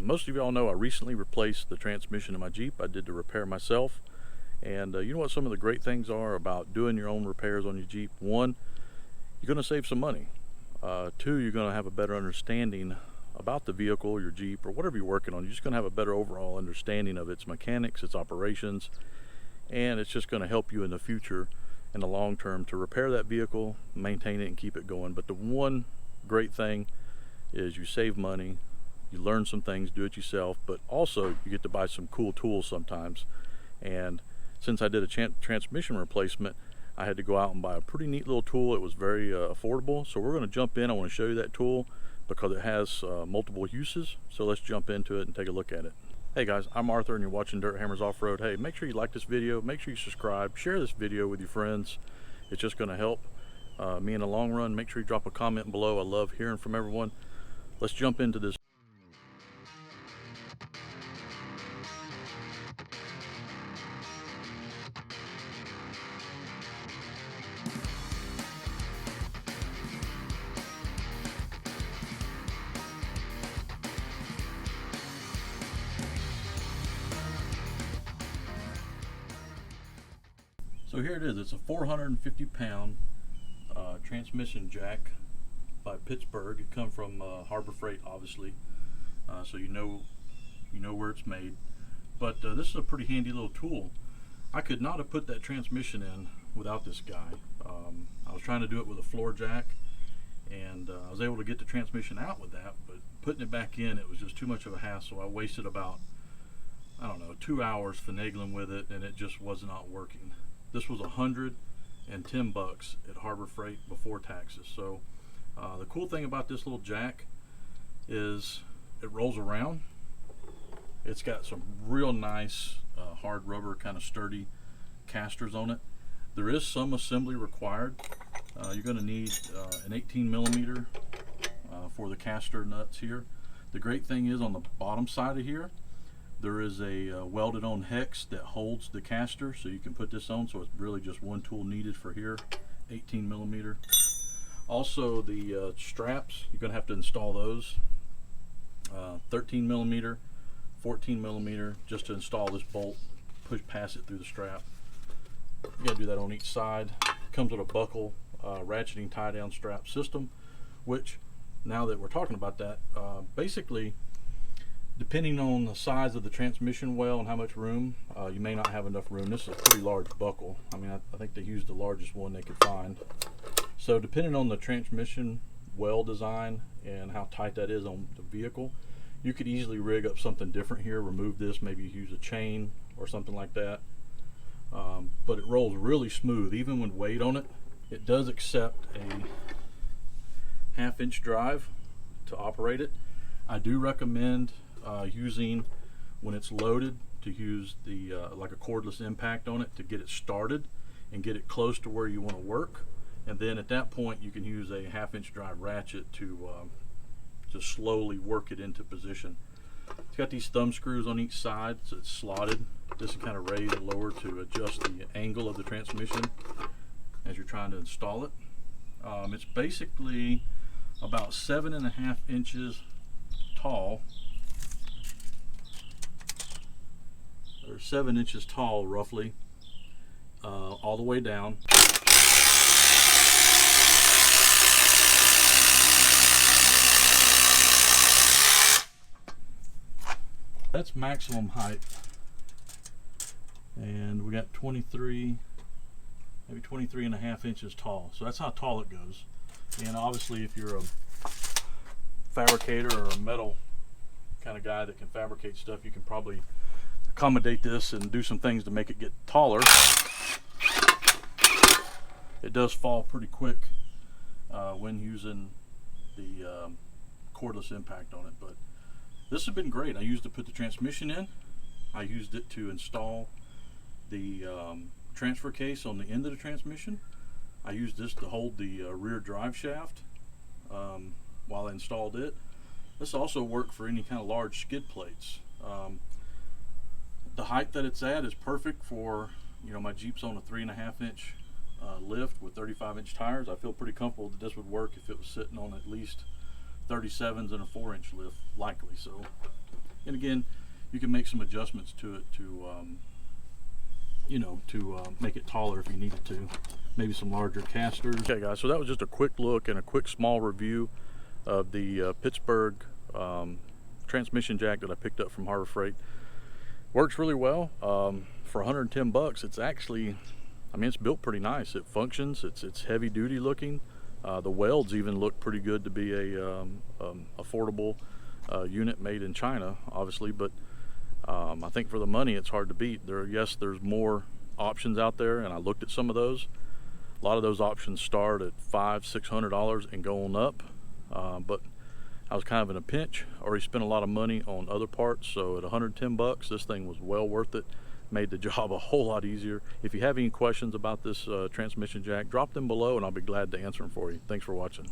Most of y'all know I recently replaced the transmission in my Jeep. I did the repair myself. And you know what some of the great things are about doing your own repairs on your Jeep? One, you're going to save some money. Two, you're going to have a better understanding about the vehicle, your Jeep, or whatever you're working on. You're just going to have a better overall understanding of its mechanics, its operations, and it's just going to help you in the future, in the long term, to repair that vehicle, maintain it, and keep it going. But the one great thing is you save money, you learn some things, do it yourself, but also you get to buy some cool tools sometimes. And since I did a transmission replacement, I had to go out and buy a pretty neat little tool. It was very affordable. So we're going to jump in. I want to show you that tool because it has multiple uses. So let's jump into it and take a look at it. Hey guys, I'm Arthur and you're watching Dirt Hammers Off-Road. Hey, make sure you like this video, make sure you subscribe, share this video with your friends. It's just going to help me in the long run. Make sure you drop a comment below. I love hearing from everyone. Let's jump into this. So here it is. It's a 450-pound transmission jack by Pittsburgh. It comes from Harbor Freight, obviously, so you know where it's made. But this is a pretty handy little tool. I could not have put that transmission in without this guy. I was trying to do it with a floor jack, and I was able to get the transmission out with that, but putting it back in, it was just too much of a hassle. I wasted about, I don't know, 2 hours finagling with it, and it just was not working. This was $110 at Harbor Freight before taxes. So the cool thing about this little jack is it rolls around. It's got some real nice hard rubber, kind of sturdy casters on it. There is some assembly required. You're going to need an 18 millimeter for the caster nuts here. The great thing is on the bottom side of here, there is a welded on hex that holds the caster, so you can put this on. So it's really just one tool needed for here, 18 millimeter. Also the straps, you're going to have to install those. 13 millimeter, 14 millimeter, just to install this bolt, pass it through the strap. You got to do that on each side. Comes with a buckle ratcheting tie down strap system, which now that we're talking about that, basically depending on the size of the transmission well and how much room, you may not have enough room. This is a pretty large buckle. I mean, I think they used the largest one they could find. So depending on the transmission well design and how tight that is on the vehicle, you could easily rig up something different here, remove this, maybe use a chain or something like that. But it rolls really smooth, even with weight on it. It does accept a 1/2 inch drive to operate it. I do recommend using, when it's loaded, to use the like a cordless impact on it to get it started and get it close to where you want to work, and then at that point you can use a 1/2 inch drive ratchet to slowly work it into position. It's got these thumb screws on each side, so it's slotted. This is kind of raised and lower to adjust the angle of the transmission as you're trying to install it. It's basically about 7.5 inches tall, or 7 inches tall roughly, all the way down. That's maximum height, and we got 23, maybe 23.5 inches tall. So that's how tall it goes. And obviously if you're a fabricator or a metal kind of guy that can fabricate stuff, you can probably accommodate this and do some things to make it get taller. It does fall pretty quick when using the cordless impact on it, but this has been great. I used it to put the transmission in. I used it to install the transfer case on the end of the transmission. I used this to hold the rear drive shaft while I installed it. This also worked for any kind of large skid plates. The height that it's at is perfect for, you know, my Jeep's on a 3.5 inch lift with 35 inch tires. I feel pretty comfortable that this would work if it was sitting on at least 37s and a 4 inch lift, likely. So And again, you can make some adjustments to it to make it taller if you needed to. Maybe some larger casters. Okay guys, so that was just a quick look and a quick small review of the Pittsburgh transmission jack that I picked up from Harbor Freight. Works really well. For 110 bucks, it's actually, I mean, it's built pretty nice. It functions, it's heavy duty looking. The welds even look pretty good to be a affordable unit made in China, obviously, but I think for the money it's hard to beat. Yes, there's more options out there, and I looked at some of those. A lot of those options start at $500–600 and going up, but I was kind of in a pinch. Already spent a lot of money on other parts, so at 110 bucks, this thing was well worth it. Made the job a whole lot easier. If you have any questions about this transmission jack, drop them below and I'll be glad to answer them for you. Thanks for watching.